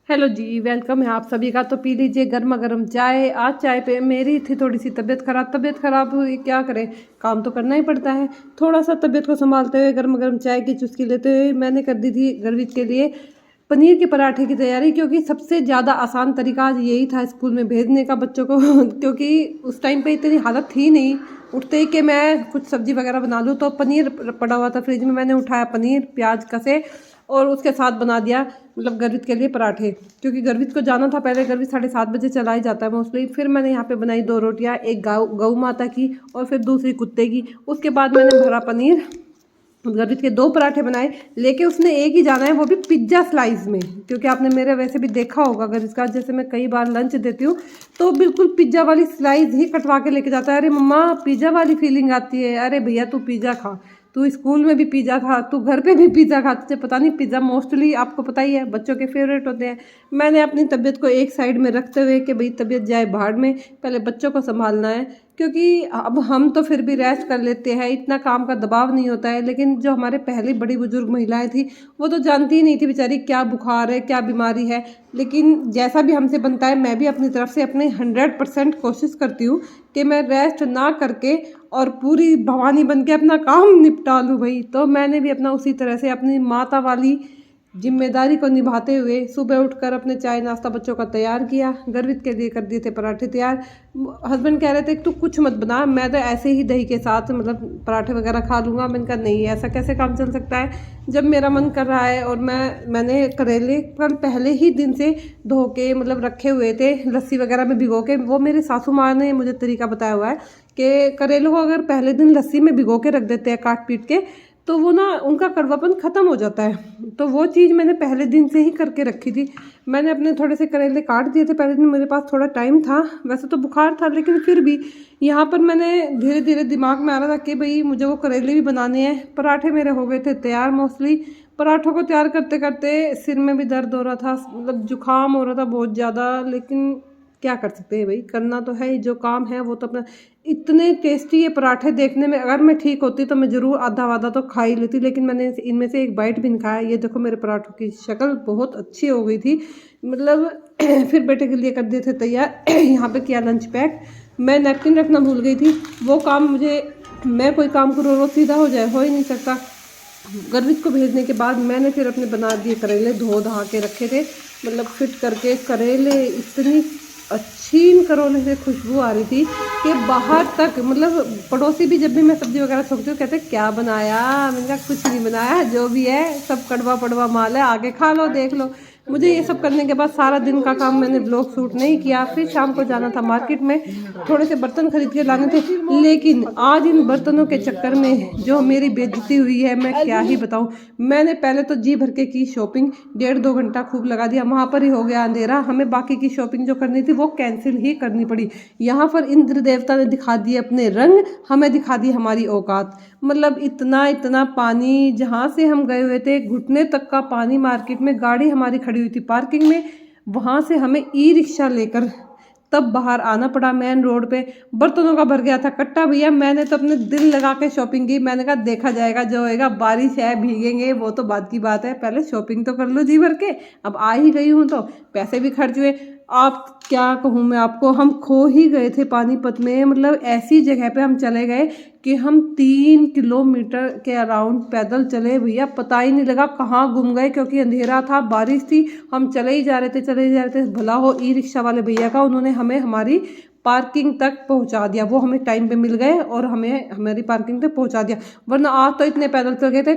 Hello जी, welcome है आप सभी का। तो पी लीजिए गर्मा गर्म चाय। आज चाय पे मेरी थी थोड़ी सी तबीयत ख़राब हुई, क्या करें, काम तो करना ही पड़ता है। थोड़ा सा तबीयत को संभालते हुए गर्मा गर्म चाय की चुस्की लेते हुए मैंने कर दी थी गर्वित के लिए पनीर के पराठे की तैयारी, क्योंकि सबसे ज़्यादा आसान तरीका आज यही था स्कूल में भेजने का बच्चों को क्योंकि उस टाइम पे इतनी हालत थी नहीं उठते ही कि मैं कुछ सब्जी वगैरह बना लूँ। तो पनीर पड़ा हुआ था फ्रिज में, मैंने उठाया पनीर प्याज कसे और उसके साथ बना दिया मतलब गर्वित के लिए पराठे, क्योंकि गर्वित को जाना था पहले। गर्वित 7:30 बजे चला ही जाता है मोस्टली। फिर मैंने यहाँ पे बनाई 2 रोटियाँ, एक गौ माता की और फिर दूसरी कुत्ते की। उसके बाद मैंने भरा पनीर, गर्वित के 2 पराठे बनाए। लेके उसने एक ही जाना है, वो भी पिज्ज़ा स्लाइस में, क्योंकि आपने मेरे वैसे भी देखा होगा गर्वित का, जैसे मैं कई बार लंच देती हूँ तो बिल्कुल पिज्ज़ा वाली स्लाइस ही कटवा के लेके जाता है। अरे मम्मा पिज़्ज़ा वाली फीलिंग आती है। अरे भैया तू पिज़्ज़ा खा, तू स्कूल में भी पिज़्ज़ा खा, तू घर पे भी पिज़्ज़ा खा। तुझे पता नहीं, पिज़्ज़ा मोस्टली आपको पता ही है बच्चों के फेवरेट होते हैं। मैंने अपनी तबीयत को एक साइड में रखते हुए कि भाई तबीयत जाए भाड़ में, पहले बच्चों को संभालना है, क्योंकि अब हम तो फिर भी रेस्ट कर लेते हैं, इतना काम का दबाव नहीं होता है। लेकिन जो हमारे पहले बड़ी बुजुर्ग महिलाएं थी वो तो जानती ही नहीं थी बेचारी क्या बुखार है क्या बीमारी है। लेकिन जैसा भी हमसे बनता है, मैं भी अपनी तरफ से अपने 100% कोशिश करती हूँ कि मैं रेस्ट ना करके और पूरी भवानी बन के अपना काम निपटा लूँ भाई। तो मैंने भी अपना उसी तरह से अपनी माता वाली जिम्मेदारी को निभाते हुए सुबह उठकर अपने चाय नाश्ता बच्चों का तैयार किया। गर्वित के लिए कर दिए थे पराठे तैयार। हस्बैंड कह रहे थे तू कुछ मत बना, मैं तो ऐसे ही दही के साथ मतलब पराठे वगैरह खा लूँगा। मैंने कहा नहीं, ऐसा कैसे काम चल सकता है जब मेरा मन कर रहा है। और मैंने करेले कल पहले ही दिन से धो के मतलब रखे हुए थे लस्सी वगैरह में भिगो के। वो मेरी सासू माँ ने मुझे तरीका बताया हुआ है कि करेलों को अगर पहले दिन लस्सी में भिगो के रख देते हैं काट पीट के, तो वो ना उनका कड़वापन ख़त्म हो जाता है। तो वो चीज़ मैंने पहले दिन से ही करके रखी थी। मैंने अपने थोड़े से करेले काट दिए थे पहले दिन, मेरे पास थोड़ा टाइम था, वैसे तो बुखार था लेकिन फिर भी यहाँ पर मैंने धीरे धीरे दिमाग में आ रहा था कि भाई मुझे वो करेले भी बनाने हैं। पराठे मेरे हो गए थे तैयार। मोस्टली पराठों को तैयार करते करते सिर में भी दर्द हो रहा था, मतलब जुकाम हो रहा था बहुत ज़्यादा। लेकिन क्या कर सकते हैं भाई, करना तो है ही, जो काम है वो तो अपना। इतने टेस्टी ये पराठे देखने में, अगर मैं ठीक होती तो मैं ज़रूर आधा वाधा तो खा ही लेती, लेकिन मैंने इनमें से एक बाइट भी नहीं खाया। ये देखो मेरे पराठों की शक्ल बहुत अच्छी हो गई थी मतलब फिर बेटे के लिए कर दिए थे तैयार यहाँ पे किया लंच पैक। मैं नैपकिन रखना भूल गई थी, वो काम मुझे, मैं कोई काम करूँ रोज़ सीधा हो जाए, हो ही नहीं सकता। गर्वित को भेजने के बाद मैंने फिर अपने बना दिए करेले, धो धा के रखे थे मतलब फिट करके। करेले इतनी अच्छी करोले से खुशबू आ रही थी कि बाहर तक, मतलब पड़ोसी भी जब भी मैं सब्जी वगैरह छोकती हूँ कहते क्या बनाया। मैंने कहा कुछ नहीं बनाया, जो भी है सब कड़वा पड़वा माल है, आगे खा लो देख लो। मुझे ये सब करने के बाद सारा दिन का काम मैंने ब्लॉग शूट नहीं किया। फिर शाम को जाना था मार्केट में, थोड़े से बर्तन खरीद के लाने थे। लेकिन आज इन बर्तनों के चक्कर में जो मेरी बेइज्जती हुई है मैं क्या ही बताऊं। मैंने पहले तो जी भर के की शॉपिंग, 1.5-2 घंटा खूब लगा दिया, वहाँ पर ही हो गया अंधेरा। हमें बाकी की शॉपिंग जो करनी थी वो कैंसिल ही करनी पड़ी। यहाँ पर इंद्र देवता ने दिखा दिए अपने रंग, हमें दिखा दी हमारी औकात। मतलब इतना इतना पानी, जहाँ से हम गए हुए थे घुटने तक का पानी मार्केट में। गाड़ी हमारी खड़ी हुई थी पार्किंग में, वहाँ से हमें ई रिक्शा लेकर तब बाहर आना पड़ा मेन रोड पे। बर्तनों का भर गया था कट्टा भैया। मैंने तो अपने दिल लगा के शॉपिंग की। मैंने कहा देखा जाएगा जो होएगा, बारिश है भीगेंगे वो तो बात की बात है, पहले शॉपिंग तो कर लो जी भर के। अब आ ही गई हूँ तो पैसे भी खर्च हुए। आप क्या कहूँ मैं आपको, हम खो ही गए थे पानीपत में। मतलब ऐसी जगह पे हम चले गए कि हम 3 किलोमीटर के अराउंड पैदल चले भैया, पता ही नहीं लगा कहाँ गुम गए, क्योंकि अंधेरा था, बारिश थी, हम चले ही जा रहे थे। भला हो ई रिक्शा वाले भैया का, उन्होंने हमें हमारी पार्किंग तक पहुंचा दिया। वो हमें टाइम पे मिल गए और हमें हमारी पार्किंग तक पहुंचा दिया, वरना आज तो इतने पैदल चल गए थे